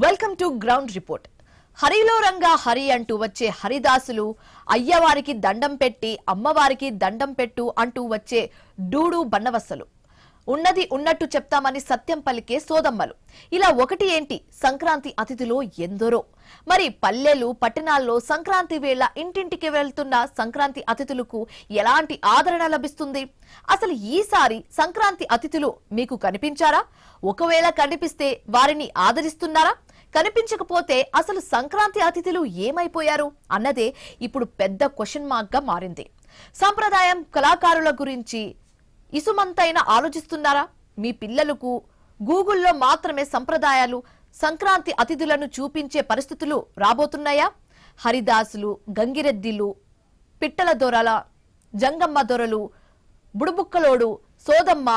Welcome to ground report. హరిలో రంగా హరి అంటూ వచ్చే హరిదాసులు అయ్యవారికి దండం పెట్టి అమ్మవారికి దండం పెట్టు అంటూ వచ్చే డూడు బన్నవස්සలు ఉన్నది ఉన్నట్టు చెప్తామని సత్యం పలికే సోదమ్మలు. ఇలా ఒకటి ఏంటి, సంక్రాంతి అతిథులు ఎందరో. మరి పల్లెలు పట్టణాల్లో సంక్రాంతి వేళ ఇంటింటికి వెళ్తున్న సంక్రాంతి అతిథులకు ఎలాంటి ఆదరణ లభిస్తుంది? అసలు ఈసారి సంక్రాంతి అతిథులు మీకు కనిపించారా? ఒకవేళ కనిపిస్తే వారిని ఆదరిస్తున్నారా? కనిపించకపోతే అసలు సంక్రాంతి అతిథులు ఏమైపోయారు అన్నదే ఇప్పుడు పెద్ద క్వశ్చన్ మార్క్ గా మారింది. సంప్రదాయం కళాకారుల గురించి ఇసుమంతైనా ఆలోచిస్తున్నారా? మీ పిల్లలకు గూగుల్లో మాత్రమే సంప్రదాయాలు సంక్రాంతి అతిథులను చూపించే పరిస్థితులు రాబోతున్నాయా? హరిదాసులు, గంగిరెద్దిలు, పిట్టల దొరల, జంగమ్మ దొరలు, బుడుబుక్కలోడు, సోదమ్మ,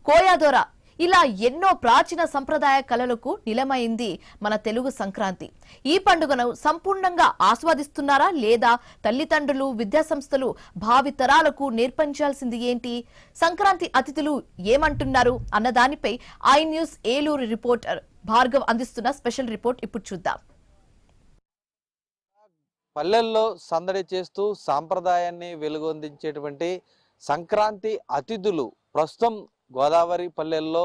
కోయాదొర, ఇలా ఎన్నో ప్రాచీన సంప్రదాయ కళలకు నిలమైంది మన తెలుగు సంక్రాంతి. ఈ పండుగను సంపూర్ణంగా ఆస్వాదిస్తున్నారా లేదా తల్లిదండ్రులు, విద్యాసంస్థలు భావి తరాలకు నేర్పించాల్సింది ఏంటి? సంక్రాంతి అతిథులు ఏమంటున్నారు అన్న దానిపై I news Eluru reporter Bhargav అందిస్తున్న స్పెషల్ రిపోర్ట్ ఇప్పుడు చూద్దాం. పల్లెల్లో సందడి చేస్తూ సాంప్రదాయాన్ని వెలుగొందించేటువంటి సంక్రాంతి అతిథులు ప్రస్తుతం గోదావరి పల్లెల్లో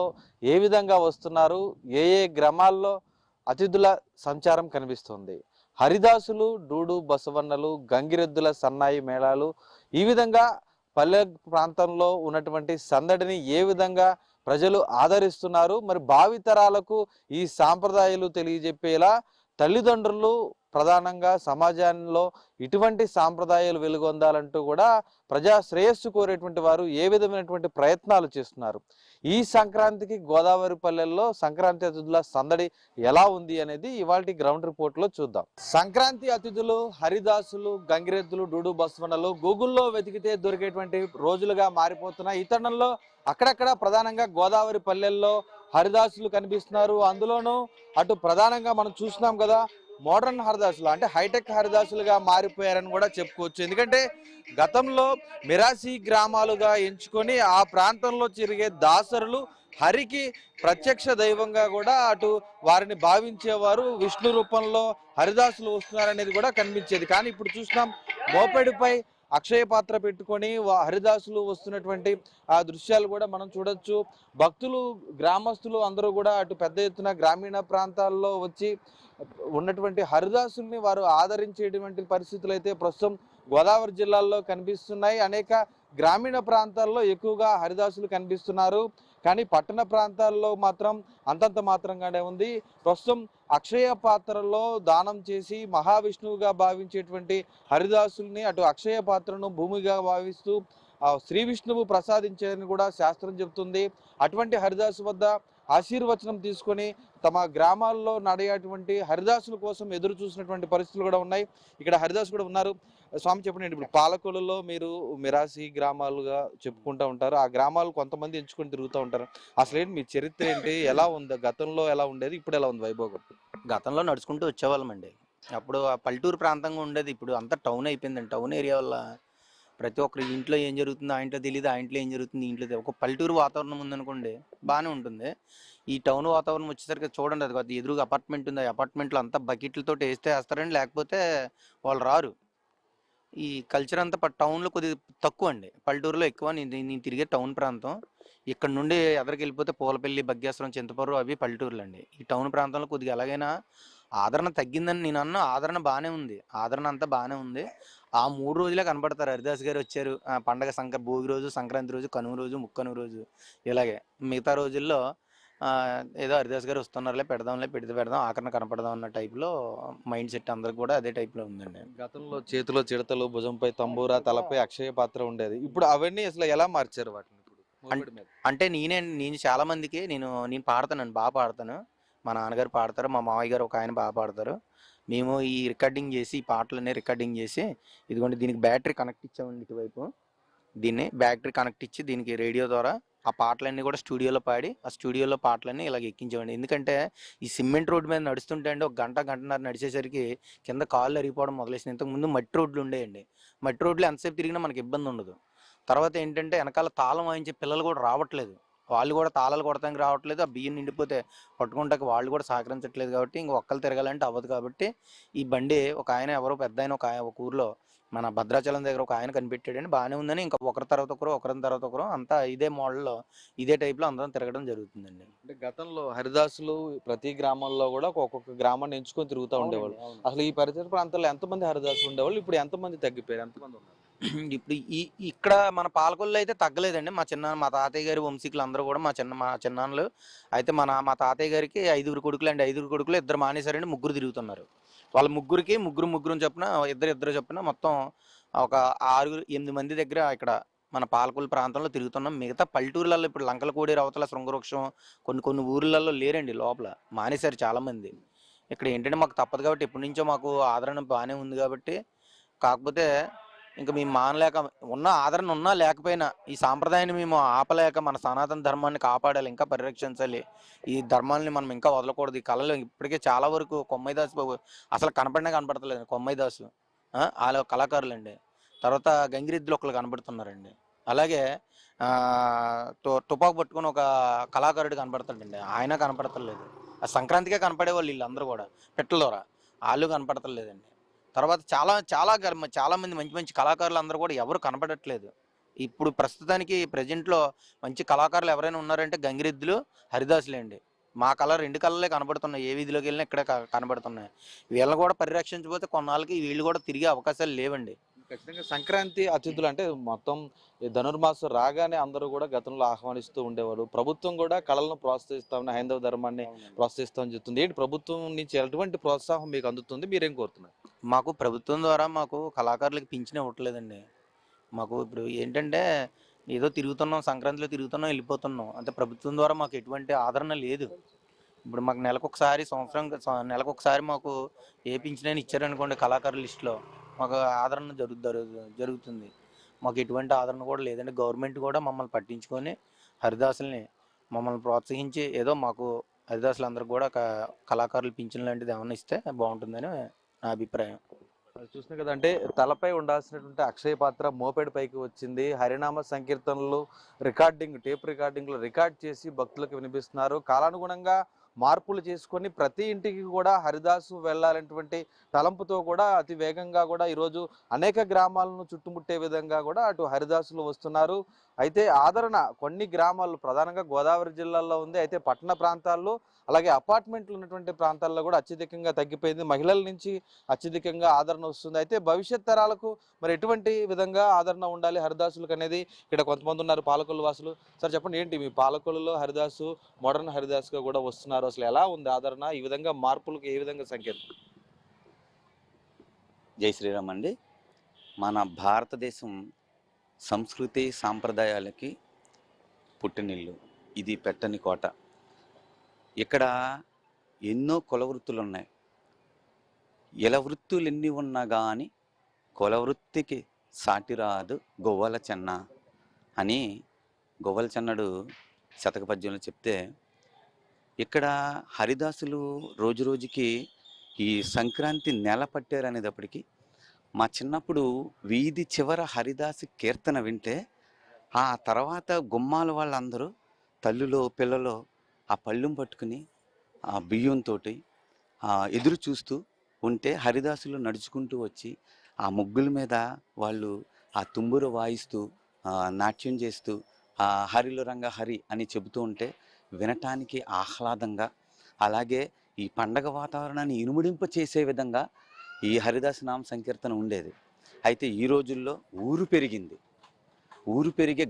ఏ విధంగా వస్తున్నారు, ఏ గ్రామాల్లో అతిథుల సంచారం కనిపిస్తుంది? హరిదాసులు, డూడు బసవన్నలు, గంగిరెద్దుల సన్నాయి మేళాలు, ఈ విధంగా పల్లె ప్రాంతంలో ఉన్నటువంటి సందడిని ఏ విధంగా ప్రజలు ఆదరిస్తున్నారు? మరి భావితరాలకు ఈ సాంప్రదాయాలు తెలియజెప్పేలా తల్లిదండ్రులు ప్రధానంగా సమాజంలో ఇటువంటి సాంప్రదాయాలు వెలుగొందాలంటూ కూడా ప్రజా శ్రేయస్సు కోరేటువంటి వారు ఏ విధమైనటువంటి ప్రయత్నాలు చేస్తున్నారు? ఈ సంక్రాంతికి గోదావరి పల్లెల్లో సంక్రాంతి అతిథుల సందడి ఎలా ఉంది అనేది ఇవాల్టి గ్రౌండ్ రిపోర్ట్ లో చూద్దాం. సంక్రాంతి అతిథులు హరిదాసులు, గంగిరెద్దులు, డూడు బసవన్నలు గూగుల్లో వెతికితే దొరికేటువంటి రోజులుగా మారిపోతున్నాయి. ఈ తరుణంలో అక్కడక్కడ ప్రధానంగా గోదావరి పల్లెల్లో హరిదాసులు కనిపిస్తున్నారు. అందులోనూ అటు ప్రధానంగా మనం చూస్తున్నాం కదా, మోడర్న్ హరిదాసులు అంటే హైటెక్ హరిదాసులుగా మారిపోయారని కూడా చెప్పుకోవచ్చు. ఎందుకంటే గతంలో మిరాసి గ్రామాలుగా ఎంచుకొని ఆ ప్రాంతంలో తిరిగే దాసరులు హరికి ప్రత్యక్ష దైవంగా కూడా అటు వారిని భావించేవారు. విష్ణు రూపంలో హరిదాసులు వస్తున్నారనేది కూడా కనిపించేది. కానీ ఇప్పుడు చూస్తున్నాం, మోపెడిపై అక్షయ పాత్ర పెట్టుకొని హరిదాసులు వస్తున్నటువంటి ఆ దృశ్యాలు కూడా మనం చూడొచ్చు. భక్తులు, గ్రామస్తులు అందరూ కూడా అటు పెద్ద ఎత్తున గ్రామీణ ప్రాంతాల్లో వచ్చి ఉన్నటువంటి హరిదాసుల్ని వారు ఆదరించేటువంటి పరిస్థితులు అయితే ప్రస్తుతం గోదావరి జిల్లాల్లో కనిపిస్తున్నాయి. అనేక గ్రామీణ ప్రాంతాల్లో ఎక్కువగా హరిదాసులు కనిపిస్తున్నారు. కానీ పట్టణ ప్రాంతాల్లో మాత్రం అంతంత మాత్రంగానే ఉంది. ప్రస్తుతం అక్షయ పాత్రలో దానం చేసి మహావిష్ణువుగా భావించేటువంటి హరిదాసుల్ని అటు అక్షయ పాత్రను భూమిగా భావిస్తూ శ్రీ విష్ణువు ప్రసాదించారని కూడా శాస్త్రం చెబుతుంది. అటువంటి హరిదాసు వద్ద ఆశీర్వచనం తీసుకొని తమ గ్రామాల్లో నడిచేటువంటి హరిదాసుల కోసం ఎదురు చూసినటువంటి పరిస్థితులు కూడా ఉన్నాయి. ఇక్కడ హరిదాసు కూడా ఉన్నారు. స్వామి చెప్పండి, ఇప్పుడు పాలకొల్లులో మీరు మిరాసి గ్రామాలుగా చెప్పుకుంటూ ఉంటారు, ఆ గ్రామాలు కొంతమంది ఎంచుకొని తిరుగుతూ ఉంటారు. అసలు ఏంటి మీ చరిత్ర ఏంటి? ఎలా ఉంది? గతంలో ఎలా ఉండేది, ఇప్పుడు ఎలా ఉంది వైభోగం? గతంలో నడుచుకుంటూ వచ్చేవాళ్ళమండి. అప్పుడు ఆ పల్లెటూరు ప్రాంతంగా ఉండేది. ఇప్పుడు అంతా టౌన్ అయిపోయిందండి. టౌన్ ఏరియా వల్ల ప్రతి ఒక్కరి ఇంట్లో ఏం జరుగుతుందో ఆ ఇంట్లో తెలియదు, ఆ ఇంట్లో ఏం జరుగుతుంది ఇంట్లో తెలియదు. ఒక పల్లెటూరు వాతావరణం ఉందనుకోండి బాగానే ఉంటుంది. ఈ టౌన్ వాతావరణం వచ్చేసరికి చూడండి, అది కొద్దిగా ఎదురుగా అపార్ట్మెంట్ ఉంది. ఆ అపార్ట్మెంట్లో అంతా బకెట్లతో వేస్తారండి, లేకపోతే వాళ్ళు రారు. ఈ కల్చర్ అంతా టౌన్లో కొద్దిగా తక్కువ అండి, పల్లెటూరులో ఎక్కువ. నేను తిరిగే టౌన్ ప్రాంతం. ఇక్కడ నుండి ఎదరికి వెళ్ళిపోతే పూలపల్లి, బగ్గేశ్వరం, చింతపర్రు అవి పల్లెటూరులు అండి. ఈ టౌన్ ప్రాంతంలో కొద్దిగా ఎలాగైనా ఆదరణ తగ్గిందని నేను అన్న. ఆదరణ బాగానే ఉంది, ఆదరణ అంతా బాగానే ఉంది. ఆ 3 రోజులే కనపడతారు. హరిదాస్ గారు వచ్చారు, పండగ భోగి రోజు, సంక్రాంతి రోజు, కనుమ రోజు, ముక్కనుమ రోజు, ఇలాగే. మిగతా రోజుల్లో ఏదో హరిదాస్ గారు వస్తున్నారులే, పెడదాంలే, పెడదాం, ఆఖరణ కనపడదాం అన్న టైప్లో మైండ్ సెట్ అందరికి కూడా అదే టైప్లో ఉందండి. గతంలో చేతిలో చిడతలు, భుజంపై తంబూరా, తలపై అక్షయ పాత్ర ఉండేది. ఇప్పుడు అవన్నీ అసలు ఎలా మార్చారు వాటిని? అంటే నేను చాలా మందికి నేను పాడతానండి, బాగా పాడతాను. మా నాన్నగారు పాడతారు, మా మామయ్య గారు ఒక ఆయన బాగా పాడతారు. మేము ఈ రికార్డింగ్ చేసి, ఈ పాటలన్నీ రికార్డింగ్ చేసి, ఇదిగోండి దీనికి బ్యాటరీ కనెక్ట్ ఇచ్చామండి. ఇటువైపు దీన్ని బ్యాటరీ కనెక్ట్ ఇచ్చి దీనికి రేడియో ద్వారా ఆ పాటలన్నీ కూడా స్టూడియోలో పాడి, ఆ స్టూడియోలో పాటలన్నీ ఇలాగ ఎక్కించామండి. ఎందుకంటే ఈ సిమెంట్ రోడ్డు మీద నడుస్తుంటే అండి, ఒక గంటన్నర నడిచేసరికి కింద కాళ్ళు అరిగిపోవడం మొదలైంది. ఇంతకుముందు మట్టి రోడ్లు ఉండేయండి. మట్టి రోడ్లు ఎంతసేపు తిరిగినా మనకి ఇబ్బంది ఉండదు. తర్వాత ఏంటంటే వెనకాల తాళం వాయించే పిల్లలు కూడా రావట్లేదు. వాళ్ళు కూడా తాళాలు కొడటానికి రావట్లేదు, ఆ బియ్యం నిండిపోతే పట్టుకుంటాకి వాళ్ళు కూడా సహకరించట్లేదు కాబట్టి ఇంక ఒక్కరు తిరగాలంటే అవ్వదు కాబట్టి ఈ బండి ఒక ఆయన ఎవరో పెద్ద ఆయన ఒక ఊర్లో మన భద్రాచలం దగ్గర ఒక ఆయన కనిపెట్టాడని బాగానే ఉందని ఇంకా ఒకరి తర్వాత ఒకరు ఒకరి తర్వాత ఒకరు అంతా ఇదే మోడల్లో ఇదే టైప్లో అందరం తిరగడం జరుగుతుందండి. అంటే గతంలో హరిదాసులు ప్రతి గ్రామంలో కూడా ఒక్కొక్క గ్రామాన్ని ఎంచుకొని తిరుగుతూ ఉండేవాళ్ళు. అసలు ఈ పరిసర ప్రాంతాల్లో ఎంతమంది హరిదాసులు ఉండేవాళ్ళు? ఇప్పుడు ఎంతమంది తగ్గిపోయారు? ఎంతమంది ఉన్నారు? ఇప్పుడు ఇక్కడ మన పాలకొల్లు అయితే తగ్గలేదండి. మా తాతయ్య గారి వంశీకులు అందరూ కూడా మా చిన్నాన్నలు అయితే మా తాతయ్య గారికి 5 కొడుకులు అండి. 5 కొడుకులు 2 మానేశారండి, 3 తిరుగుతున్నారు. వాళ్ళ ముగ్గురికి ముగ్గురు చొప్పున ఇద్దరు చొప్పున మొత్తం ఒక 6, 8 మంది దగ్గర ఇక్కడ మన పాలకొల్లు ప్రాంతంలో తిరుగుతున్నాం. మిగతా పల్లెటూర్లలో ఇప్పుడు లంకలకోడేరు అవతల శృంగవృక్షం కొన్ని ఊర్లలో లేరండి, లోపల మానేశారు చాలామంది. ఇక్కడ ఏంటంటే మాకు తప్పదు కాబట్టి ఎప్పటి నుంచో మాకు ఆదరణ బాగానే ఉంది కాబట్టి, కాకపోతే ఇంకా మేము మానలేక ఉన్న ఆదరణ ఉన్నా లేకపోయినా ఈ సాంప్రదాయాన్ని మేము ఆపలేక మన సనాతన ధర్మాన్ని కాపాడాలి, ఇంకా పరిరక్షించాలి. ఈ ధర్మాన్ని మనం ఇంకా వదలకూడదు. ఈ కళలు ఇప్పటికే చాలా వరకు కొమ్మైదాసు అసలు కనపడతలేదు. కొమ్మైదాసు వాళ్ళ కళాకారులు అండి. తర్వాత గంగిరెద్దులు ఒకళ్ళు కనబడుతున్నారండి. అలాగే తుపాకు పట్టుకుని ఒక కళాకారుడు కనపడతాడండి, ఆయన కనపడతలేదు. ఆ సంక్రాంతికే కనపడేవాళ్ళు వీళ్ళందరూ కూడా పిట్టలదొర, వాళ్ళు కనపడతలేదండి. తర్వాత చాలా మంది మంచి కళాకారులు అందరూ కూడా ఎవరు కనపడట్లేదు. ఇప్పుడు ప్రస్తుతానికి ప్రజెంట్లో మంచి కళాకారులు ఎవరైనా ఉన్నారంటే గంగిరెద్దులు, హరిదాసులే అండి. మా కళ 2 కళలే కనబడుతున్నాయి, ఏ వీధిలోకి వెళ్ళినా ఇక్కడే కనబడుతున్నాయి. వీళ్ళని కూడా పరిరక్షించకపోతే కొన్నాళ్ళకి వీళ్ళు కూడా తిరిగే అవకాశాలు లేవండి. ఖచ్చితంగా సంక్రాంతి అతిథులు అంటే మొత్తం ఈ ధనుర్మాసం రాగానే అందరూ కూడా గతంలో ఆహ్వానిస్తూ ఉండేవారు. ప్రభుత్వం కూడా కళలను ప్రోత్సహిస్తామని, హైందవ ధర్మాన్ని ప్రోత్సహిస్తామని చెప్తుంది. ఏంటి ప్రభుత్వం నుంచి ఎటువంటి ప్రోత్సాహం మీకు అందుతుంది? మీరేం కోరుతున్నారు? మాకు ప్రభుత్వం ద్వారా మాకు కళాకారులకు పింఛన్ ఇవ్వట్లేదండి. మాకు ఇప్పుడు ఏంటంటే ఏదో తిరుగుతున్నాం, సంక్రాంతిలో తిరుగుతున్నాం, వెళ్ళిపోతున్నాం అంటే ప్రభుత్వం ద్వారా మాకు ఎటువంటి ఆదరణ లేదు. ఇప్పుడు మాకు నెలకొకసారి మాకు ఏ పింఛన్ ఇచ్చారనుకోండి కళాకారుల లిస్టులో మాకు ఆదరణ జరుగుతుంది. మాకు ఎటువంటి ఆదరణ కూడా లేదండి. గవర్నమెంట్ కూడా మమ్మల్ని పట్టించుకొని హరిదాసుల్ని మమ్మల్ని ప్రోత్సహించి ఏదో మాకు హరిదాసులందరికీ కూడా కళాకారులు పింఛన్ లాంటిది ఏమన్నా ఇస్తే బాగుంటుందని నా అభిప్రాయం. చూసినా కదా, అంటే తలపై ఉండాల్సినటువంటి అక్షయ పాత్ర మోపెడ్ పైకి వచ్చింది. హరినామ సంకీర్తనలు టేప్ రికార్డింగ్లో రికార్డ్ చేసి భక్తులకు వినిపిస్తున్నారు. కాలానుగుణంగా మార్పులు చేసుకొని ప్రతి ఇంటికి కూడా హరిదాసు వెళ్ళాలనేటువంటి తలంపుతో కూడా అతి వేగంగా కూడా ఈరోజు అనేక గ్రామాలను చుట్టుముట్టే విధంగా కూడా అటు హరిదాసులు వస్తున్నారు. అయితే ఆదరణ కొన్ని గ్రామాల్లో ప్రధానంగా గోదావరి జిల్లాలో ఉంది. అయితే పట్టణ ప్రాంతాల్లో అలాగే అపార్ట్మెంట్లు ఉన్నటువంటి ప్రాంతాల్లో కూడా అత్యధికంగా తగ్గిపోయింది. మహిళల నుంచి అత్యధికంగా ఆదరణ వస్తుంది. అయితే భవిష్యత్ తరాలకు మరి ఎటువంటి విధంగా ఆదరణ ఉండాలి హరిదాసులకు అనేది ఇక్కడ కొంతమంది ఉన్నారు పాలకొల్లు వాసులు. సార్ చెప్పండి, ఏంటి మీ పాలకొల్లులో హరిదాసు మోడర్న్ హరిదాసుగా కూడా వస్తున్నారు, అసలు ఎలా ఉంది ఆదరణ? ఈ విధంగా మార్పులకు ఏ విధంగా సంకేతం? జై శ్రీరామ్ అండి. మన భారతదేశం సంస్కృతి సాంప్రదాయాలకి పుట్టినిల్లు, ఇది పెట్టని కోట. ఇక్కడ ఎన్నో కులవృత్తులు ఉన్నాయి. ఇల వృత్తులు ఎన్ని ఉన్నా కానీ కులవృత్తికి సాటిరాదు గొవ్వల చెన్న అని గొవ్వల చెన్నడు శతక పద్యంలో చెప్తే, ఇక్కడ హరిదాసులు రోజు రోజుకి ఈ సంక్రాంతి నెల పట్టారు అనేటప్పటికీ మా చిన్నప్పుడు వీధి చివర హరిదాసు కీర్తన వింటే ఆ తర్వాత గుమ్మాల వాళ్ళందరూ తల్లులో పిల్లలో ఆ పళ్ళెం పట్టుకుని ఆ బియ్యంతో ఎదురు చూస్తూ ఉంటే హరిదాసులు నడుచుకుంటూ వచ్చి ఆ ముగ్గుల మీద వాళ్ళు ఆ తుంబుర వాయిస్తూ నాట్యం చేస్తూ హరిలో రంగ హరి అని చెబుతూ ఉంటే వినటానికి ఆహ్లాదంగా, అలాగే ఈ పండగ వాతావరణాన్ని ఇనుముడింప చేసే విధంగా ఈ హరిదాసు నామ సంకీర్తన ఉండేది. అయితే ఈ రోజుల్లో ఊరు పెరిగి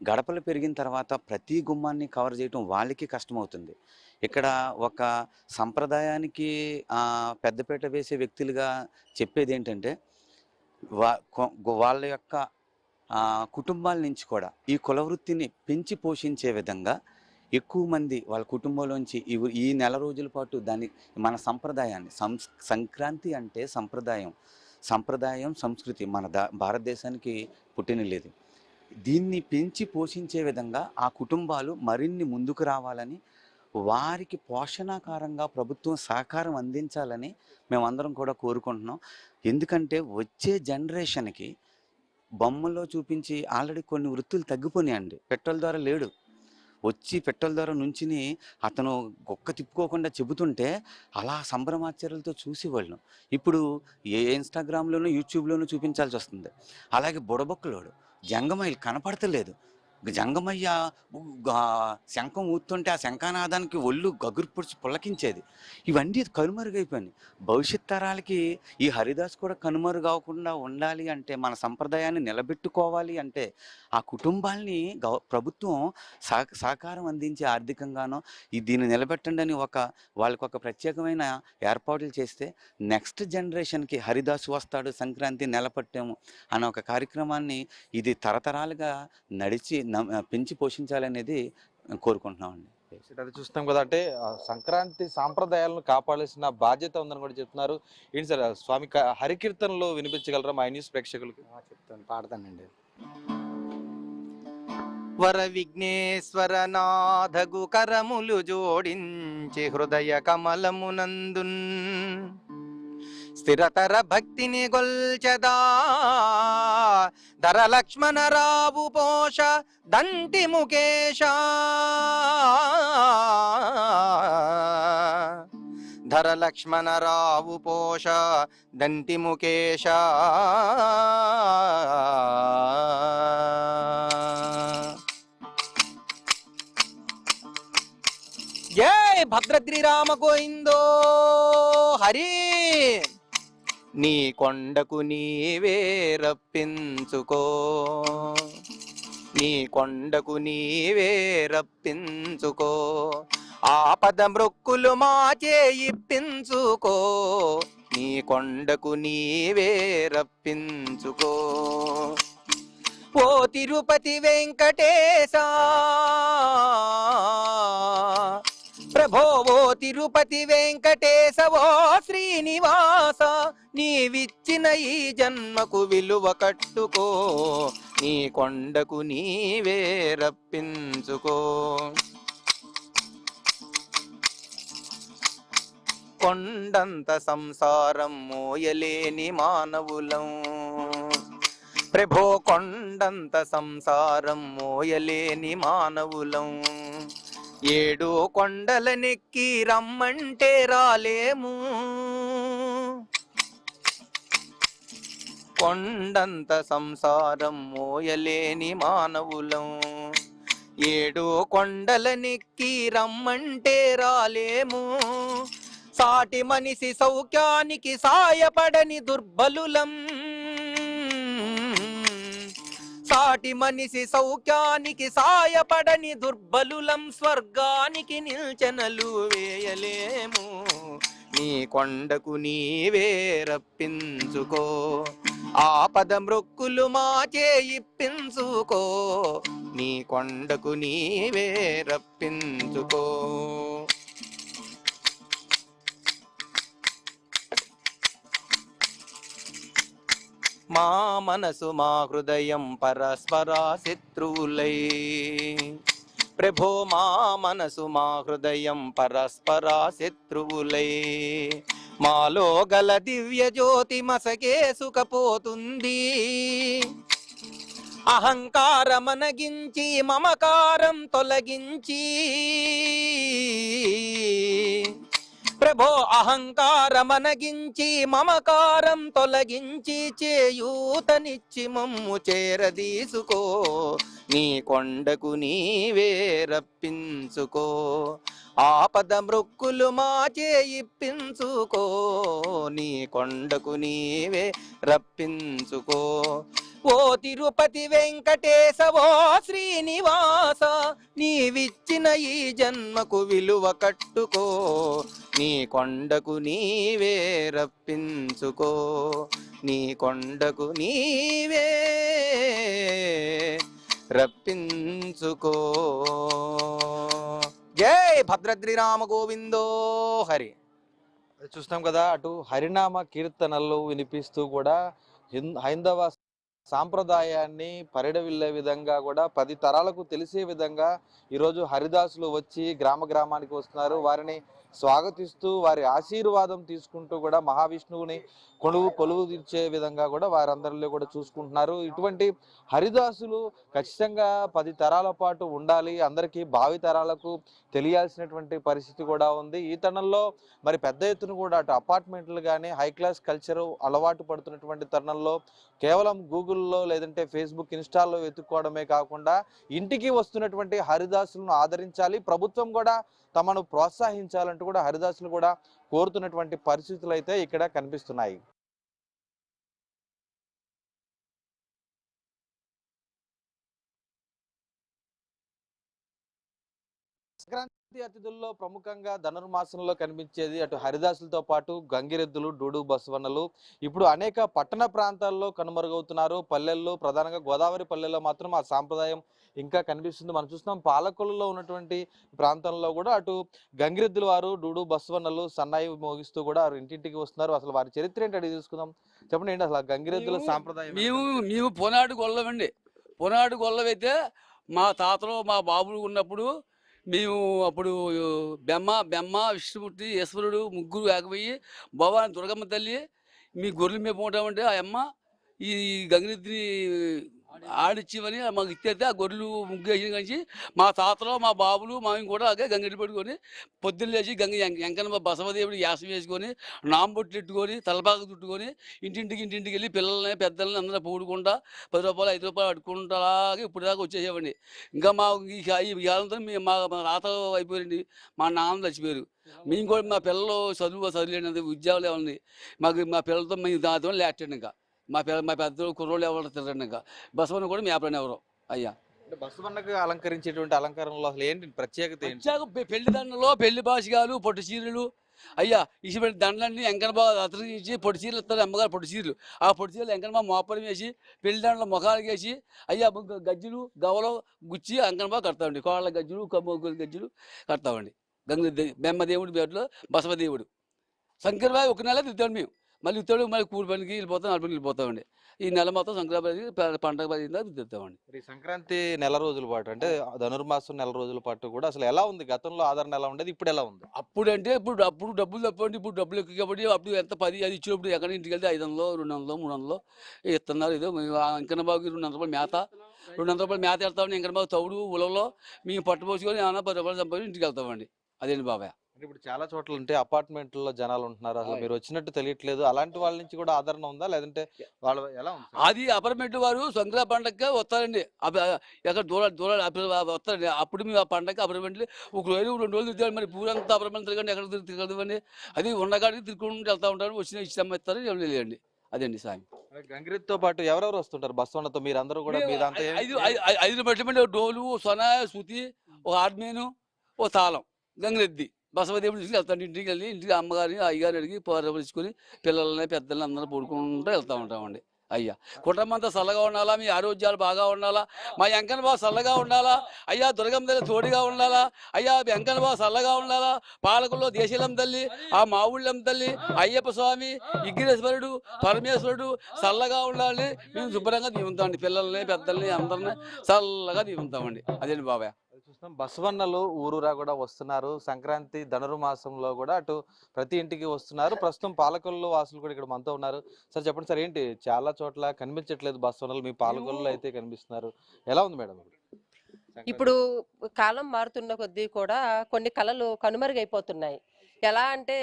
గడపలు పెరిగిన తర్వాత ప్రతి గుమ్మాన్ని కవర్ చేయటం వాళ్ళకి కష్టమవుతుంది. ఇక్కడ ఒక సంప్రదాయానికి పెద్దపీట వేసే వ్యక్తులుగా చెప్పేది ఏంటంటే వాళ్ళ యొక్క కుటుంబాల నుంచి కూడా ఈ కులవృత్తిని పెంచి పోషించే విధంగా ఎక్కువ మంది వాళ్ళ కుటుంబంలోంచి ఈ నెల రోజుల పాటు దాన్ని మన సంప్రదాయాన్ని సంక్రాంతి అంటే సంప్రదాయం సంస్కృతి మన భారతదేశానికి పుట్టినలేదు. దీన్ని పెంచి పోషించే విధంగా ఆ కుటుంబాలు మరిన్ని ముందుకు రావాలని, వారికి పోషణాకారంగా ప్రభుత్వం సహకారం అందించాలని మేమందరం కూడా కోరుకుంటున్నాం. ఎందుకంటే వచ్చే జనరేషన్కి బొమ్మలో చూపించి ఆల్రెడీ కొన్ని వృత్తులు తగ్గిపోయినాయండి. పెట్రోల్ ద్వారా లేడు. వచ్చి పెట్రోల్ ద్వారా నుంచుని అతను గొక్క తిప్పుకోకుండా చెబుతుంటే అలా సంభ్రమాశ్చర్యాలతో చూసేవాళ్ళం. ఇప్పుడు ఇన్‌స్టాగ్రామ్‌లోనూ, యూట్యూబ్‌లోనూ చూపించాల్సి వస్తుంది. అలాగే బుడబుక్కలోడు, జంగమయ్యలు కనపడతలేదు. జంగమయ్య శంఖం ఊదుతుంటే ఆ శంఖానాదానికి ఒళ్ళు గగురు పొడిచి పులకించేది. ఇవన్నీ కనుమరుగైపోయినాయి. భవిష్యత్ తరాలకి ఈ హరిదాస్ కూడా కనుమరుగవకుండా ఉండాలి అంటే, మన సంప్రదాయాన్ని నిలబెట్టుకోవాలి అంటే, ఆ కుటుంబాల్ని ప్రభుత్వం సహకారం అందించి ఆర్థికంగానో దీన్ని నిలబెట్టండి అని వాళ్ళకొక ప్రత్యేకమైన ఏర్పాట్లు చేస్తే నెక్స్ట్ జనరేషన్కి హరిదాసు వస్తాడు, సంక్రాంతి నెలపట్టాము అన్న ఒక కార్యక్రమాన్ని ఇది తరతరాలుగా నడిచి పెంచి పోషించాలనేది కోరుకుంటున్నామండి. అది చూస్తాం కదా, అంటే సంక్రాంతి సాంప్రదాయాలను కాపాడాల్సిన బాధ్యత ఉందని కూడా చెప్తున్నారు. ఏంటి సార్, స్వామి హరికీర్తనలు వినిపించగలరా మా న్యూస్ ప్రేక్షకులకి? చెప్తాను, పాడతానండి. వర విఘ్నేశ్వర నాథగు కరములు జోడించి హృదయ కమలమునందున్ స్థిరతర భక్తిని గొల్చదా ధర లక్ష్మణరావు పోష దంటి ముఖేశ ధర లక్ష్మణరావు పోష దంటి ముఖేశ జై భద్రద్రి రామ గోవిందో హరి. నీ కొండకు నీవే రప్పించుకో, నీ కొండకు నీవే రప్పించుకో, ఆపద మృక్కులు మాచే ఇప్పించుకో, నీ కొండకు నీవే రప్పించుకో. ఓ తిరుపతి వెంకటేశా ప్రభో, ఓ తిరుపతి వెంకటేశ, ఓ శ్రీనివాస, నీవిచ్చిన ఈ జన్మకు విలువ కట్టుకో, నీ కొండకు నీవే రప్పించుకో. కొండంత సంసారం మోయలేని మానవులం ప్రభో, కొండంత సంసారం మోయలేని మానవులం. ఏడు కొండలనెక్కి రమ్మంటే రాలేము, కొండంత సంసారం మోయలేని మానవులం. ఏడు కొండలనెక్కి రమ్మంటే రాలేము, సాటి మనిషి సౌఖ్యానికి సాయపడని దుర్బలులం, సాటి మనిషి సౌఖ్యానికి సాయపడని దుర్బలులం. స్వర్గానికి నిల్చనలు వేయలేము, నీ కొండకు నీవే రప్పించుకో, ఆపద మృక్కులు మాచే ఇప్పించుకో, నీ కొండకు నీవే రప్పించుకో. మా మనసు మా హృదయం పరస్పర శత్రువులై ప్రభో, మా మనసు మా హృదయం పరస్పర శత్రువులై, మాలో గల దివ్య జ్యోతి మసకేసుకపోతుంది. అహంకారమనగించి మమకారం తొలగించి ప్రభో, అహంకారమనగించి మమకారం తొలగించి చేయూతనిచ్చి మమ్ము చేరదీసుకో, నీ కొండకు నీవే రప్పించుకో, ఆపద మృక్కులు మాచే ఇప్పించుకో, నీ కొండకు నీవే రప్పించుకో. ఓ తిరుపతి వెంకటేశ, ఓ శ్రీనివాస, నీవిచ్చిన ఈ జన్మకు విలువ కట్టుకో, నీ కొండకు నీవే రప్పించుకో, నీ కొండకు నీవే రప్పించుకో. జై భద్రద్రి రామ గోవిందో హరి. చూస్తాం కదా, అటు హరినామ కీర్తనలు వినిపిస్తూ కూడా హైందవ సాంప్రదాయాన్ని పరిడవిల్లే విధంగా కూడా 10 తరాలకు తెలిసే విధంగా ఈరోజు హరిదాసులు వచ్చి గ్రామానికి వస్తున్నారు. వారిని స్వాగతిస్తూ వారి ఆశీర్వాదం తీసుకుంటూ కూడా మహావిష్ణువుని కొలువు తీర్చే విధంగా కూడా వారందరిలో కూడా చూసుకుంటున్నారు. ఇటువంటి హరిదాసులు ఖచ్చితంగా 10 తరాల పాటు ఉండాలి, అందరికీ భావి తరాలకు తెలియాల్సినటువంటి పరిస్థితి కూడా ఉంది. ఈ తరుణంలో మరి పెద్ద ఎత్తున కూడా అటు అపార్ట్మెంట్లు కానీ హై క్లాస్ కల్చర్ అలవాటు పడుతున్నటువంటి తరుణంలో కేవలం గూగుల్లో లేదంటే ఫేస్బుక్ ఇన్స్టాల్లో వెతుక్కోవడమే కాకుండా ఇంటికి వస్తున్నటువంటి హరిదాసులను ఆదరించాలి, ప్రభుత్వం కూడా తమను ప్రోత్సహించాలంటూ కూడా హరిదాసులు కూడా కోరుతున్నటువంటి పరిస్థితులు అయితే ఇక్కడ కనిపిస్తున్నాయి. సంక్రాంతి అతిథుల్లో ప్రముఖంగా ధనుర్మాసంలో కనిపించేది అటు హరిదాసులతో పాటు గంగిరెద్దులు, డూడు బసవన్నలు ఇప్పుడు అనేక పట్టణ ప్రాంతాల్లో కనుమరుగవుతున్నారు. పల్లెల్లో, ప్రధానంగా గోదావరి పల్లెల్లో మాత్రం ఆ సాంప్రదాయం ఇంకా కనిపిస్తుంది. మనం చూస్తున్నాం పాలకొల్లులో ఉన్నటువంటి ప్రాంతంలో కూడా అటు గంగిరెద్దుల వారు, డూడు బసవన్నలు సన్నాయి మోగిస్తూ కూడా ఇంటింటికి వస్తున్నారు. అసలు వారి చరిత్ర ఏంటి అడిగి చూసుకుందాం. చెప్పండి, ఏంటి అసలు గంగిరెద్దుల సాంప్రదాయం? మేము పొనాడు గొల్లమండి. పొనాడు గొల్లవైతే మా తాతలు మా బాబులు ఉన్నప్పుడు మేము అప్పుడు బెమ్మ విష్ణుమూర్తి ఈశ్వరుడు ముగ్గురు ఆగిపోయి భవాని దుర్గమ్మ తల్లి మీ గొర్రెలు మేపుకుంటామంటే ఆ అమ్మ ఈ గంగిరెద్దుని ఆడిచ్చివని మాకు ఇచ్చేస్తే ఆ గొర్రెలు ముగ్గు వేసిన కంచి మా తాతలో మా బాబులు మేము కూడా అదే గంగిరెద్దు పట్టుకొని పొద్దున్న లేచి ఎంకన్న బసవదేవుడు యాసం వేసుకొని నాంబొట్లు ఎట్టుకొని తలపాక చుట్టుకొని ఇంటింటికి వెళ్ళి పిల్లల్ని పెద్దల్ని అందరూ పూడుకుంటా 10 రూపాయలు 5 రూపాయలు అడుకుంటాలాగా ఇప్పుడు దాకా వచ్చేసేవండి. ఇంకా మా ఈ కాలంతో మా రాత అయిపోయింది, మా నాన్న చచ్చిపోయారు. మేము కూడా మా పిల్లలు చదువులేనంత ఉద్యోగాలు ఏమన్నా మాకు మా పిల్లలతో మేము దాంతో లేటండి. ఇంకా మా పెద్దలు కుర్రోళ్ళు ఎవరు తిరగండి. ఇంకా బసవన్న కూడా మేపలని ఎవరు అయ్యా. బసవన్నకు అలంకరించేటువంటి అలంకరణలో అసలు ఏంటి ప్రత్యేకత? పెళ్లి దండలో పెళ్లి బాసిగాలు పొట్టు చీరలు అయ్యా ఇటువంటి దండలన్నీ ఎంకనబాబు అతరించి పొట్టు చీరలు ఇస్తారు అమ్మగారు. పొట్టు చీరలు ఆ పొట్టు చీరలు ఎంకనబాబు మోపరం వేసి పెళ్లి దండలో ముఖాలకు వేసి అయ్యా గజ్జులు గవలో గుచ్చి ఎంకనబాబు కడతామండి. కోళ్ళ గజ్జులు కమ్మొగ్గుల గజ్జులు కడతామండి. బెమ్మదేవుడి పేరులో బసవదేవుడు. శంకరబాబు ఒక నెల తిద్దాం మేము, మళ్ళీ ఇతడు మళ్ళీ కూలి పనికి వెళ్ళిపోతాం, నలుపుకి వెళ్ళిపోతామండి. ఈ నెల మొత్తం సంక్రాంతి పండగ పడిందా తిద్దామండి. సంక్రాంతి నెల రోజుల పాటు అంటే ధనుర్మాసం నెల రోజుల పాటు కూడా అసలు ఎలా ఉంది? గతంలో ఆదరణ ఎలా ఉండేది, ఇప్పుడు ఎలా ఉంది? అప్పుడు అంటే అప్పుడు డబ్బులు తప్పండి, ఇప్పుడు డబ్బులు ఎక్కువ కాబట్టి అప్పుడు ఎంత 10 అది ఇచ్చినప్పుడు ఎక్కడ ఇంటికి వెళ్తే 500 200 300 ఇస్తున్నారు. ఏదో వెంకన్నబాబుకి 200 రూపాయలు మేత 200 రూపాయలు మేత వెళ్తామండి. వెంకన్నబాబు తౌడు ఉలలో మేము పట్టుపోసుకొని ఏమన్నా 10 రూపాయలు సంపాదించి ఇంటికి వెళ్తామండి. అదేంటి బాబాయ్. ఇప్పుడు చాలా చోట్ల ఉంటే అపార్ట్మెంట్లో జనాలు ఉంటున్నారు, అసలు మీరు వచ్చినట్టు తెలియట్లేదు. అలాంటి వాళ్ళ నుంచి కూడా ఆదరణ ఉందా, లేదంటే వాళ్ళు ఎలా ఉంది? అది అపార్ట్మెంట్ వారు సంక్రాంతి పండగకి వస్తారండి. ఎక్కడ దూరాలు వస్తారండి. అప్పుడు మేము ఆ పండగకి అపార్ట్మెంట్లు 1 రోజు 2 రోజులు తిరిగాడు. మరి పూరంతా అపార్ట్మెంట్ తిరగండి, ఎక్కడ తిరగదండి. అది ఉండగాడికి తిరుగుకుంటూ వెళ్తా ఉంటారు. వచ్చిన ఇష్టం ఇస్తారు వెళ్ళండి. అదండి సాయం. గంగిరెద్దుతో పాటు ఎవరెవరు వస్తుంటారు బసవన్నతో? మీరు అందరూ కూడా ఐదు పెట్టమంటే డోలు సొనా శృతి ఒక ఆర్మేను ఓ తాళం గంగిరెద్ది బసవదేవుడు తీసుకు వెళ్తాను. ఇంటికి వెళ్ళి ఇంటికి అమ్మగారిని అయ్యగారిని అడిగి పరీక్షుకొని పిల్లల్ని పెద్దల్ని అందరూ పడుకుంటూ వెళ్తూ ఉంటామండి. అయ్యా కుటుంబం అంతా చల్లగా ఉండాలా, మీ ఆరోగ్యాలు బాగా ఉండాలా, మా వెంకన్న బాబు చల్లగా ఉండాలా, అయ్యా దుర్గమ్మ తల్లి తోడుగా ఉండాలా, అయ్యా వెంకన్న బాబు చల్లగా ఉండాలా, పాలకుల్లో దేశీలం తల్లి ఆ మావుళ్ళం తల్లి అయ్యప్ప స్వామి విఘ్నేశ్వరుడు పరమేశ్వరుడు చల్లగా ఉండాలి. మేము శుభ్రంగా దీవుతామండి. పిల్లల్ని పెద్దల్ని అందరిని చల్లగా దీవుతామండి. అదేంటి బాబాయ్. చూస్తాం బసవన్నలు ఊరూరా కూడా వస్తున్నారు. సంక్రాంతి ధనుర్మాసంలో కూడా అటు ప్రతి ఇంటికి వస్తున్నారు. ప్రస్తుతం పాలకొల్లు వాసులు కూడా ఇక్కడ మనతో ఉన్నారు. సార్ చెప్పండి సార్, ఏంటి చాలా చోట్ల కనిపించట్లేదు బసవన్నలు, మీ పాలకొల్లులో అయితే కనిపిస్తున్నారు, ఎలా ఉంది మేడం? ఇప్పుడు కాలం మారుతున్న కొద్దీ కూడా కొన్ని కళలు కనుమరుగైపోతున్నాయి. ఎలా అంటే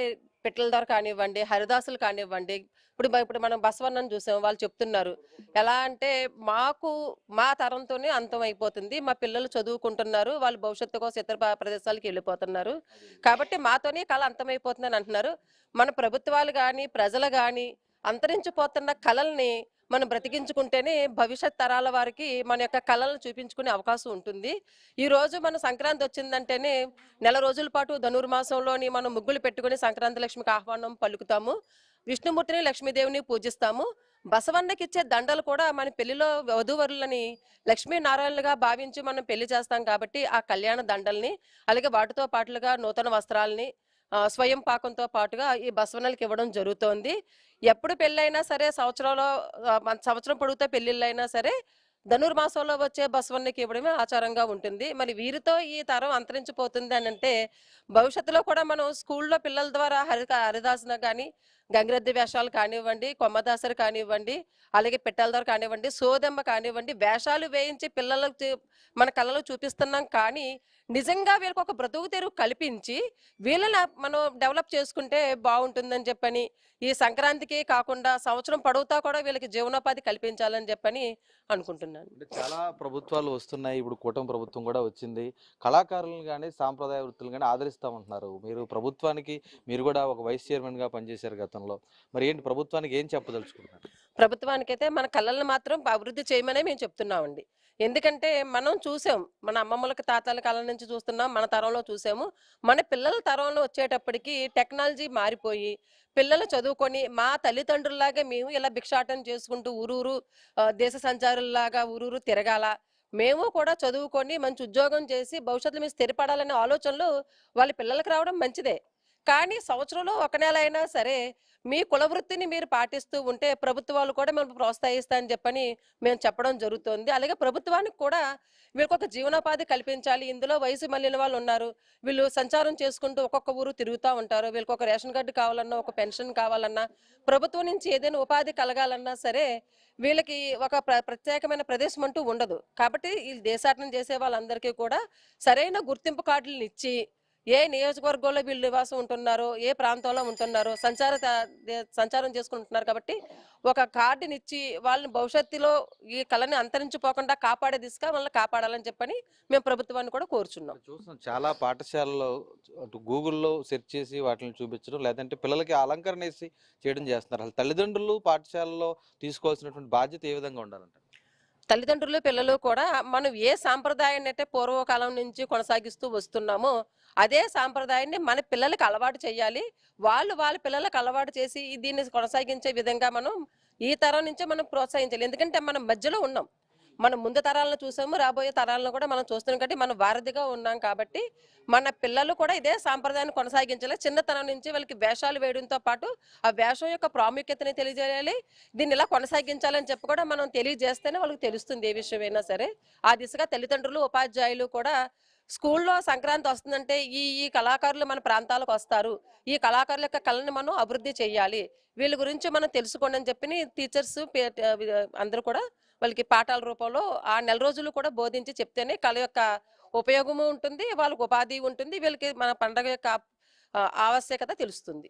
పిట్టల ద్వారా కానివ్వండి, హరిదాసులు కానివ్వండి, ఇప్పుడు మనం బసవన్నను చూసాం, వాళ్ళు చెప్తున్నారు ఎలా అంటే మా తరంతోనే అంతం అయిపోతుంది, మా పిల్లలు చదువుకుంటున్నారు, వాళ్ళు భవిష్యత్తు కోసం ఇతర ప్రదేశాలకు వెళ్ళిపోతున్నారు, కాబట్టి మాతోనే కళ అంతమైపోతుందని అంటున్నారు. మన ప్రభుత్వాలు కానీ ప్రజలు కానీ అంతరించిపోతున్న కళల్ని మనం బ్రతికించుకుంటేనే భవిష్యత్ తరాల వారికి మన యొక్క కళలను చూపించుకునే అవకాశం ఉంటుంది. ఈ రోజు మన సంక్రాంతి వచ్చిందంటేనే నెల రోజుల పాటు ధనుర్మాసంలోని మనం ముగ్గులు పెట్టుకుని సంక్రాంతి లక్ష్మికి ఆహ్వానం పలుకుతాము, విష్ణుమూర్తిని లక్ష్మీదేవిని పూజిస్తాము. బసవన్నకి ఇచ్చే దండలు కూడా మన పెళ్లిలో వధూవరులని లక్ష్మీనారాయణలుగా భావించి మనం పెళ్లి చేస్తాం కాబట్టి ఆ కళ్యాణ దండల్ని అలాగే వాటితో పాటుగా నూతన వస్త్రాలని స్వయం పాకంతో పాటుగా ఈ బసవన్నలకి ఇవ్వడం జరుగుతోంది. ఎప్పుడు పెళ్ళైనా సరే సంవత్సరం పొడుగుతో పెళ్ళిళ్ళైనా సరే ధనుర్మాసంలో వచ్చే బసవన్నకి ఇవ్వడమే ఆచారంగా ఉంటుంది. మరి వీరితో ఈ తరం అంతరించిపోతుంది అని అంటే భవిష్యత్తులో కూడా మనం స్కూల్లో పిల్లల ద్వారా హరిదాసన కానీ, గంగిరెద్దు వేషాలు కానివ్వండి, కొమ్మదాసరి కానివ్వండి, అలాగే పిట్టల ద్వారా కానివ్వండి, సోదెమ్మ కానివ్వండి, వేషాలు వేయించి పిల్లలకు మన కళ్ళలో చూపిస్తున్నాం. కానీ నిజంగా వీళ్ళకి ఒక బ్రతుకు తెరువు కల్పించి వీళ్ళని మనం డెవలప్ చేసుకుంటే బాగుంటుందని చెప్పని, ఈ సంక్రాంతికి కాకుండా సంవత్సరం పొడవుతా కూడా వీళ్ళకి జీవనోపాధి కల్పించాలని చెప్పని అనుకుంటున్నాను. అంటే చాలా ప్రభుత్వాలు వస్తున్నాయి. ఇప్పుడు కూటమి ప్రభుత్వం కూడా వచ్చింది. కళాకారులను కానీ సాంప్రదాయ వృత్తులను కానీ ఆదరిస్తామంటున్నారు. మీరు ప్రభుత్వానికి మీరు కూడా ఒక వైస్ చైర్మన్గా పనిచేశారు గతంలో. మరి ఏంటి ప్రభుత్వానికి ఏం చెప్పదలుచుకుంటున్నారు? ప్రభుత్వానికైతే మన కళలను మాత్రం అభివృద్ధి చేయమనే మేము చెప్తున్నామండి. ఎందుకంటే మనం చూసాం, మన అమ్మమ్మలకి తాతల కాలం నుంచి చూస్తున్నాం, మన తరంలో చూసాము. మన పిల్లల తరంలో వచ్చేటప్పటికి టెక్నాలజీ మారిపోయి పిల్లలు చదువుకొని మా తల్లిదండ్రుల్లాగా మేము ఇలా భిక్షాటన చేసుకుంటూ ఊరూరు దేశ సంచారుల్లాగా ఊరూరు తిరగాల, మేము కూడా చదువుకొని మంచి ఉద్యోగం చేసి భవిష్యత్తులో మేము స్థిరపడాలనే ఆలోచనలు వాళ్ళ పిల్లలకు రావడం మంచిదే. కానీ సంవత్సరంలో ఒక నెల అయినా సరే మీ కుల వృత్తిని మీరు పాటిస్తూ ఉంటే ప్రభుత్వాలు కూడా మేము ప్రోత్సహిస్తాయని చెప్పని మేము చెప్పడం జరుగుతుంది. అలాగే ప్రభుత్వానికి కూడా వీళ్ళకి ఒక జీవనోపాధి కల్పించాలి. ఇందులో వయసు మళ్ళిన వాళ్ళు ఉన్నారు, వీళ్ళు సంచారం చేసుకుంటూ ఒక్కొక్క ఊరు తిరుగుతూ ఉంటారు. వీళ్ళకి ఒక రేషన్ కార్డు కావాలన్నా, ఒక పెన్షన్ కావాలన్నా, ప్రభుత్వం నుంచి ఏదైనా ఉపాధి కలగాలన్నా సరే వీళ్ళకి ఒక ప్రత్యేకమైన ప్రదేశం అంటూ ఉండదు. కాబట్టి ఈ దేశాటన చేసే వాళ్ళందరికీ కూడా సరైన గుర్తింపు కార్డులను ఇచ్చి ఏ నియోజకవర్గంలో వీళ్ళు నివాసం ఉంటున్నారో, ఏ ప్రాంతంలో ఉంటున్నారో సంచారం చేసుకుంటున్నారు. కాబట్టి ఒక కార్డునిచ్చి వాళ్ళని భవిష్యత్తులో ఈ కళని అంతరించిపోకుండా కాపాడే దిశగా వాళ్ళని కాపాడాలని చెప్పని మేము ప్రభుత్వాన్ని కూడా కోరుచున్నాం. చూస్తున్నాం చాలా పాఠశాలలో అటు గూగుల్లో సెర్చ్ చేసి వాటిని చూపించడం, లేదంటే పిల్లలకి అలంకరణ వేసి చేయడం చేస్తున్నారు. అసలు తల్లిదండ్రులు పాఠశాలలో తీసుకోవాల్సినటువంటి బాధ్యత ఏ విధంగా ఉండాలంటారు? తల్లిదండ్రులు పిల్లలు కూడా మనం ఏ సాంప్రదాయాన్ని అయితే పూర్వకాలం నుంచి కొనసాగిస్తూ వస్తున్నామో అదే సాంప్రదాయాన్ని మన పిల్లలకి అలవాటు చేయాలి. వాళ్ళు వాళ్ళ పిల్లలకు అలవాటు చేసి దీన్ని కొనసాగించే విధంగా మనం ఈ తరం నుంచే మనం ప్రోత్సహించాలి. ఎందుకంటే మనం మధ్యలో ఉన్నాం, మనం ముందు తరాలను చూసాము, రాబోయే తరాలను కూడా మనం చూస్తున్నాం. కాబట్టి మనం వారధిగా ఉన్నాం. కాబట్టి మన పిల్లలు కూడా ఇదే సాంప్రదాయాన్ని కొనసాగించాలి. చిన్నతనం నుంచి వాళ్ళకి వేషాలు వేయడంతో పాటు ఆ వేషం యొక్క ప్రాముఖ్యతని తెలియజేయాలి. దీన్ని ఇలా కొనసాగించాలని చెప్పి కూడా మనం తెలియజేస్తేనే వాళ్ళకి తెలుస్తుంది ఏ విషయమైనా సరే. ఆ దిశగా తల్లిదండ్రులు, ఉపాధ్యాయులు కూడా స్కూల్లో సంక్రాంతి వస్తుందంటే ఈ కళాకారులు మన ప్రాంతాలకు వస్తారు, ఈ కళాకారుల యొక్క కళని మనం అభివృద్ధి చేయాలి, వీళ్ళ గురించి మనం తెలుసుకోండి అని చెప్పి టీచర్స్ అందరూ కూడా వాళ్ళకి పాఠాల రూపంలో ఆ నెల రోజులు కూడా బోధించి చెప్తేనే కళ యొక్క ఉపయోగము ఉంటుంది, వాళ్ళకి ఉపాధి ఉంటుంది, వీళ్ళకి మన పండగ యొక్క ఆవశ్యకత తెలుస్తుంది.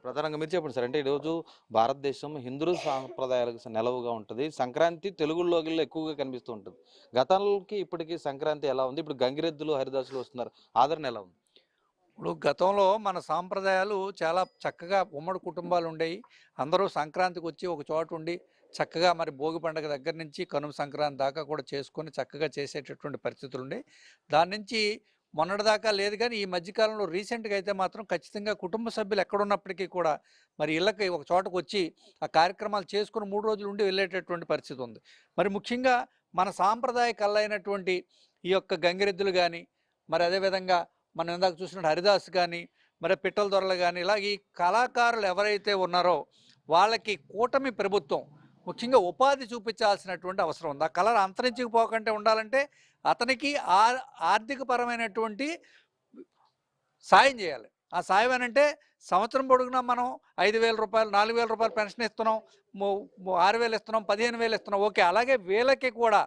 ప్రధానంగా మీరు చెప్పండి సార్. అంటే ఈరోజు భారతదేశం హిందూ సాంప్రదాయాలకు నెలవుగా ఉంటుంది. సంక్రాంతి తెలుగు లోగిల్లో ఎక్కువగా కనిపిస్తూ ఉంటుంది. గతంలోకి ఇప్పటికీ సంక్రాంతి ఎలా ఉంది? ఇప్పుడు గంగిరెద్దులు, హరిదాసులు వస్తున్నారు, ఆదరణ ఎలా ఉంది? ఇప్పుడు గతంలో మన సాంప్రదాయాలు చాలా చక్కగా ఉమ్మడి కుటుంబాలు ఉండేవి. అందరూ సంక్రాంతికి వచ్చి ఒక చోట ఉండి చక్కగా మరి భోగి పండుగ దగ్గర నుంచి కనుమ సంక్రాంతి దాకా కూడా చేసుకొని చక్కగా చేసేటటువంటి పరిస్థితులు ఉండే. దాని నుంచి మొన్నటిదాకా లేదు. కానీ ఈ మధ్యకాలంలో రీసెంట్గా అయితే మాత్రం ఖచ్చితంగా కుటుంబ సభ్యులు ఎక్కడున్నప్పటికీ కూడా మరి ఇళ్ళకి ఒక చోటకు వచ్చి ఆ కార్యక్రమాలు చేసుకుని 3 రోజులు ఉండి వెళ్ళేటటువంటి పరిస్థితి ఉంది. మరి ముఖ్యంగా మన సాంప్రదాయ కళైనటువంటి ఈ యొక్క గంగిరెద్దులు కానీ, మరి అదేవిధంగా మనం ఇందాక చూసినట్టు హరిదాస్ కానీ, మరి పిట్టల దొరలు కానీ, ఇలా ఈ కళాకారులు ఎవరైతే ఉన్నారో వాళ్ళకి కూటమి ప్రభుత్వం ముఖ్యంగా ఉపాధి చూపించాల్సినటువంటి అవసరం ఉంది. ఆ కళ అంతరించుకుపోకుండా ఉండాలంటే అతనికి ఆర్థికపరమైనటువంటి సాయం చేయాలి. ఆ సాయం అంటే సంవత్సరం పొడుగునా మనం 5,000 రూపాయలు, 4,000 రూపాయలు పెన్షన్ ఇస్తున్నాం, 6,000 ఇస్తున్నాం, 15,000 ఇస్తున్నాం. ఓకే, అలాగే వీళ్ళకి కూడా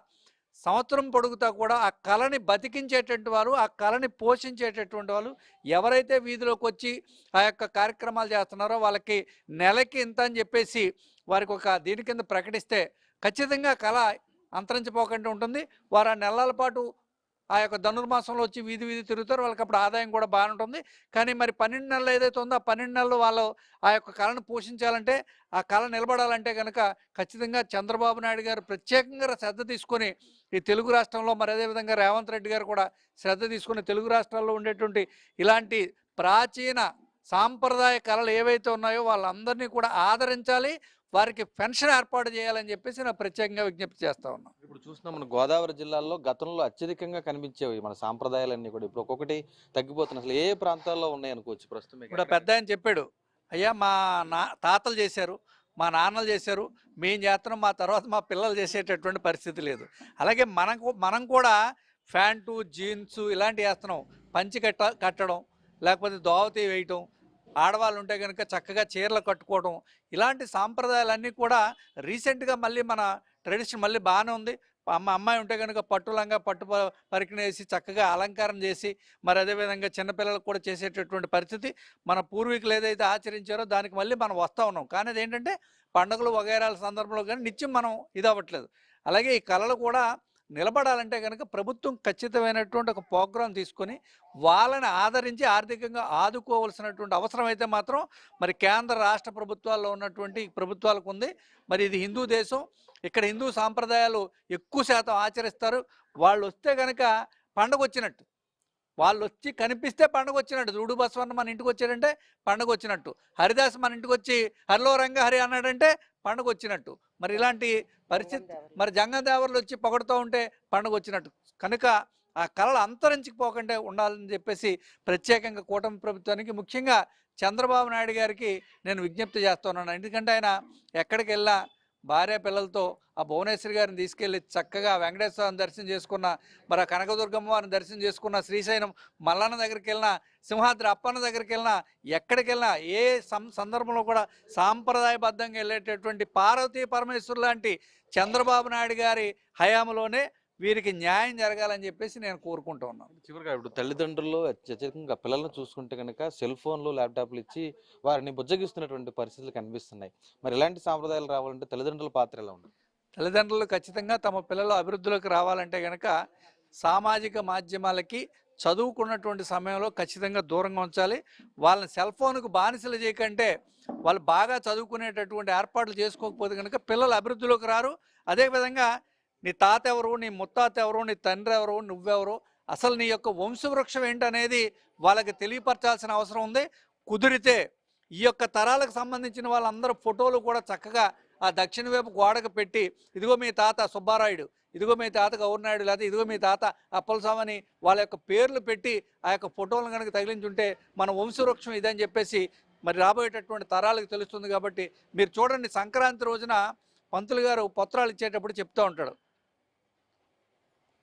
సంవత్సరం పొడుగుతా కూడా ఆ కళని బతికించేటటువంటి వాళ్ళు, ఆ కళని పోషించేటటువంటి వాళ్ళు ఎవరైతే వీధిలోకి వచ్చి ఆ యొక్క కార్యక్రమాలు చేస్తున్నారో వాళ్ళకి నెలకి ఇంత అని చెప్పేసి వారికి ఒక దీని కింద ప్రకటిస్తే ఖచ్చితంగా కళ అంతరించిపోకుండా ఉంటుంది. వారు ఆ నెలల పాటు ఆ యొక్క ధనుర్మాసంలో వచ్చి వీధి తిరుగుతారు, వాళ్ళకి అప్పుడు ఆదాయం కూడా బాగానే ఉంటుంది. కానీ మరి 12 నెలలు ఏదైతే ఉందో ఆ 12 నెలలు వాళ్ళు ఆ యొక్క కళను పోషించాలంటే, ఆ కళ నిలబడాలంటే కనుక ఖచ్చితంగా చంద్రబాబు నాయుడు గారు ప్రత్యేకంగా శ్రద్ధ తీసుకొని ఈ తెలుగు రాష్ట్రంలో, మరి అదేవిధంగా రేవంత్ రెడ్డి గారు కూడా శ్రద్ధ తీసుకుని తెలుగు రాష్ట్రాల్లో ఉండేటువంటి ఇలాంటి ప్రాచీన సాంప్రదాయ కళలు ఏవైతే ఉన్నాయో వాళ్ళందరినీ కూడా ఆదరించాలి, వారికి పెన్షన్ ఏర్పాటు చేయాలని చెప్పేసి నేను ప్రత్యేకంగా విజ్ఞప్తి చేస్తా ఉన్నాను. ఇప్పుడు చూస్తున్నాం మన గోదావరి జిల్లాలో గతంలో అత్యధికంగా కనిపించేవి మన సాంప్రదాయాలన్నీ కూడా ఇప్పుడు ఒక్కొక్కటి తగ్గిపోతున్నాయి. అసలు ఏ ప్రాంతాల్లో ఉన్నాయి అనుకోవచ్చు ప్రస్తుతం? ఇప్పుడు పెద్ద ఆయన చెప్పాడు, అయ్యా మా తాతలు చేశారు, మా నాన్నలు చేశారు, మేము చేస్తున్నాం, మా తర్వాత మా పిల్లలు చేసేటటువంటి పరిస్థితి లేదు. అలాగే మనం కూడా ప్యాంటు జీన్స్ ఇలాంటివి వేస్తున్నాం. పంచి కట్టడం, లేకపోతే దోవతి వేయటం, ఆడవాళ్ళు ఉంటే కనుక చక్కగా చీరలు కట్టుకోవడం, ఇలాంటి సాంప్రదాయాలన్నీ కూడా రీసెంట్గా మళ్ళీ మన ట్రెడిషన్ మళ్ళీ బాగానే ఉంది. అమ్మాయి ఉంటే కనుక పట్టు లంగా పట్టు పరికిణి వేసి చక్కగా అలంకారం చేసి, మరి అదేవిధంగా చిన్నపిల్లలకు కూడా చేసేటటువంటి పరిస్థితి మన పూర్వీకులు ఏదైతే ఆచరించారో దానికి మళ్ళీ మనం వస్తూ ఉన్నాం. కానీ అదేంటంటే పండుగలు వగైరాల సందర్భంలో కానీ నిత్యం మనం ఇది అవ్వట్లేదు. అలాగే ఈ కళలు కూడా నిలబడాలంటే కనుక ప్రభుత్వం ఖచ్చితమైనటువంటి ఒక ప్రోగ్రాం తీసుకొని వాళ్ళని ఆదరించి ఆర్థికంగా ఆదుకోవాల్సినటువంటి అవసరం అయితే మాత్రం మరి కేంద్ర రాష్ట్ర ప్రభుత్వాల్లో ఉన్నటువంటి ప్రభుత్వాలకు ఉంది. మరి ఇది హిందూ దేశం, ఇక్కడ హిందూ సాంప్రదాయాలు ఎక్కువ శాతం ఆచరిస్తారు. వాళ్ళు వస్తే కనుక పండగ వచ్చినట్టు, వాళ్ళు వచ్చి కనిపిస్తే పండగ వచ్చినట్టు. దూడు బసవన్న మన ఇంటికి వచ్చాడంటే పండగ వచ్చినట్టు, హరిదాస్ మన ఇంటికి వచ్చి హరిలో రంగ హరి అన్నాడంటే పండగ వచ్చినట్టు. మరి ఇలాంటి పరిస్థితి, మరి జంగదేవర్లు వచ్చి పొగడుతూ ఉంటే పండగ వచ్చినట్టు. కనుక ఆ కళలు అంతరించిపోకుండా ఉండాలని చెప్పేసి ప్రత్యేకంగా కూటమి ప్రభుత్వానికి, ముఖ్యంగా చంద్రబాబు నాయుడు గారికి నేను విజ్ఞప్తి చేస్తున్నాను. ఎందుకంటే ఆయన ఎక్కడికి వెళ్ళినా భార్య పిల్లలతో ఆ భువనేశ్వరి గారిని తీసుకెళ్ళి చక్కగా వెంకటేశ్వరాన్ని దర్శనం చేసుకున్న, మరి ఆ కనకదుర్గమ్మ వారిని దర్శనం చేసుకున్న, శ్రీశైలం మల్లన్న దగ్గరికి వెళ్ళినా, సింహాద్రి అప్పన్న దగ్గరికి వెళ్ళినా, ఎక్కడికి వెళ్ళినా ఏ సందర్భంలో కూడా సాంప్రదాయబద్ధంగా వెళ్ళేటటువంటి పార్వతీ పరమేశ్వరు లాంటి చంద్రబాబు నాయుడు గారి హయాంలోనే వీరికి న్యాయం జరగాలని చెప్పేసి నేను కోరుకుంటూ ఉన్నాను. చివరిగా ఇప్పుడు తల్లిదండ్రులు అత్యధికంగా పిల్లలను చూసుకుంటే కనుక సెల్ ఫోన్లు ల్యాప్టాప్లు ఇచ్చి వారిని బుజ్జగిస్తున్నటువంటి పరిస్థితులు కనిపిస్తున్నాయి. మరి ఇలాంటి సాంప్రదాయాలు రావాలంటే తల్లిదండ్రుల పాత్ర ఎలా ఉంది? తల్లిదండ్రులు ఖచ్చితంగా తమ పిల్లలు అభివృద్ధిలోకి రావాలంటే కనుక సామాజిక మాధ్యమాలకి చదువుకున్నటువంటి సమయంలో ఖచ్చితంగా దూరంగా ఉంచాలి. వాళ్ళని సెల్ ఫోన్కు బానిసలు చేయకంటే వాళ్ళు బాగా చదువుకునేటటువంటి ఏర్పాట్లు చేసుకోకపోతే కనుక పిల్లలు అభివృద్ధిలోకి రారు. అదేవిధంగా నీ తాత ఎవరు, నీ ముత్తాత ఎవరు, నీ తండ్రి ఎవరు, నువ్వెవరు, అసలు నీ యొక్క వంశవృక్షం ఏంటనేది వాళ్ళకి తెలియపరచాల్సిన అవసరం ఉంది. కుదిరితే ఈ యొక్క తరాలకు సంబంధించిన వాళ్ళందరూ ఫోటోలు కూడా చక్కగా ఆ దక్షిణ వైపు గోడకు పెట్టి, ఇదిగో మీ తాత సుబ్బారాయుడు, ఇదిగో మీ తాత గౌరనాయుడు, లేకపోతే ఇదిగో మీ తాత అప్పలస్వామి వాళ్ళ యొక్క పేర్లు పెట్టి ఆ యొక్క ఫోటోలను కనుక తగిలించుంటే మన వంశవృక్షం ఇదని చెప్పేసి మరి రాబోయేటటువంటి తరాలకు తెలుస్తుంది. కాబట్టి మీరు చూడండి, సంక్రాంతి రోజున పంతులు గారు పత్రాలు ఇచ్చేటప్పుడు చెప్తూ ఉంటాడు,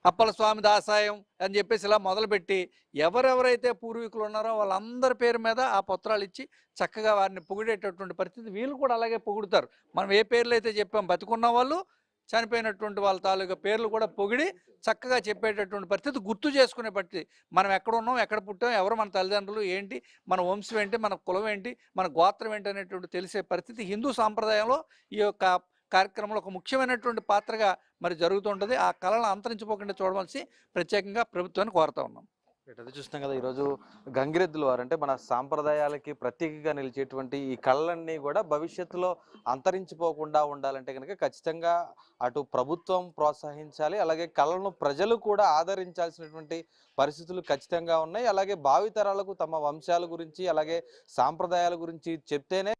అప్పల స్వామి దాసాయం అని చెప్పేసి ఇలా మొదలుపెట్టి ఎవరెవరైతే పూర్వీకులు ఉన్నారో వాళ్ళందరి పేరు మీద ఆ పత్రాలు ఇచ్చి చక్కగా వారిని పొగిడేటటువంటి పరిస్థితి. వీళ్ళు కూడా అలాగే పొగుడుతారు. మనం ఏ పేర్లు అయితే చెప్పాం, బతుకున్న వాళ్ళు, చనిపోయినటువంటి వాళ్ళ తాలూకా పేర్లు కూడా పొగిడి చక్కగా చెప్పేటటువంటి పరిస్థితి, గుర్తు చేసుకునే పరిస్థితి. మనం ఎక్కడ ఉన్నాం, ఎక్కడ పుట్టాం, ఎవరు మన తల్లిదండ్రులు ఏంటి, మన వంశం ఏంటి, మన కులం ఏంటి, మన గోత్రం ఏంటి అనేటువంటి తెలిసే పరిస్థితి హిందూ సాంప్రదాయంలో ఈ యొక్క కార్యక్రమంలో ఒక ముఖ్యమైనటువంటి పాత్రగా మరి జరుగుతుంటుంది. ఆ కళలను అంతరించిపోకుండా చూడవలసి ప్రత్యేకంగా ప్రభుత్వాన్ని కోరుతా ఉన్నాం. అది చూస్తున్నాం కదా, ఈరోజు గంగిరెద్దుల వారు అంటే మన సాంప్రదాయాలకి ప్రత్యేకంగా నిలిచేటువంటి ఈ కళలన్నీ కూడా భవిష్యత్తులో అంతరించిపోకుండా ఉండాలంటే కనుక ఖచ్చితంగా అటు ప్రభుత్వం ప్రోత్సహించాలి, అలాగే కళలను ప్రజలు కూడా ఆదరించాల్సినటువంటి పరిస్థితులు ఖచ్చితంగా ఉన్నాయి. అలాగే భావితరాలకు తమ వంశాల గురించి అలాగే సాంప్రదాయాల గురించి చెప్తేనే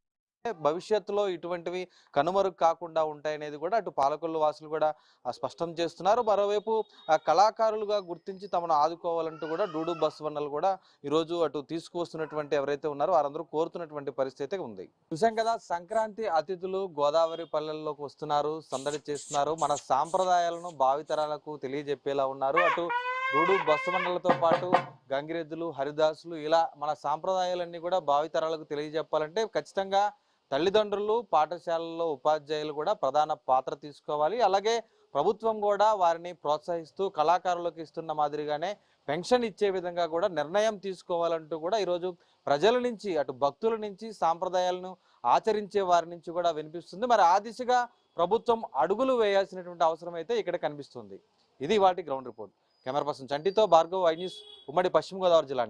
భవిష్యత్తులో ఇటువంటివి కనుమరుగు కాకుండా ఉంటాయనేది కూడా అటు పాలకొల్లు వాసులు కూడా స్పష్టం చేస్తున్నారు. మరోవైపు కళాకారులుగా గుర్తించి తమను ఆదుకోవాలంటూ కూడా డూడు బసవన్నలు కూడా ఈరోజు అటు తీసుకువస్తున్నటువంటి ఎవరైతే ఉన్నారో వారందరూ కోరుతున్నటువంటి పరిస్థితి ఉంది. చూసాం కదా, సంక్రాంతి అతిథులు గోదావరి పల్లెల్లోకి వస్తున్నారు, సందడి చేస్తున్నారు, మన సాంప్రదాయాలను భావితరాలకు తెలియజెప్పేలా ఉన్నారు. అటు డూడు బసవన్నలతో పాటు గంగిరెద్దులు, హరిదాసులు, ఇలా మన సాంప్రదాయాలన్నీ కూడా భావితరాలకు తెలియజెప్పాలంటే ఖచ్చితంగా తల్లిదండ్రులు, పాఠశాలల్లో ఉపాధ్యాయులు కూడా ప్రధాన పాత్ర తీసుకోవాలి. అలాగే ప్రభుత్వం కూడా వారిని ప్రోత్సహిస్తూ కళాకారులకు ఇస్తున్న మాదిరిగానే పెన్షన్ ఇచ్చే విధంగా కూడా నిర్ణయం తీసుకోవాలంటూ కూడా ఈరోజు ప్రజల నుంచి, అటు భక్తుల నుంచి, సాంప్రదాయాలను ఆచరించే వారి నుంచి కూడా వినిపిస్తుంది. మరి ఆ దిశగా ప్రభుత్వం అడుగులు వేయాల్సినటువంటి అవసరం అయితే ఇక్కడ కనిపిస్తుంది. ఇది వాటి గ్రౌండ్ రిపోర్ట్. కెమెరా పర్సన్ చంటితో భార్గవ్, ఐ న్యూస్, ఉమ్మడి పశ్చిమ గోదావరి జిల్లా.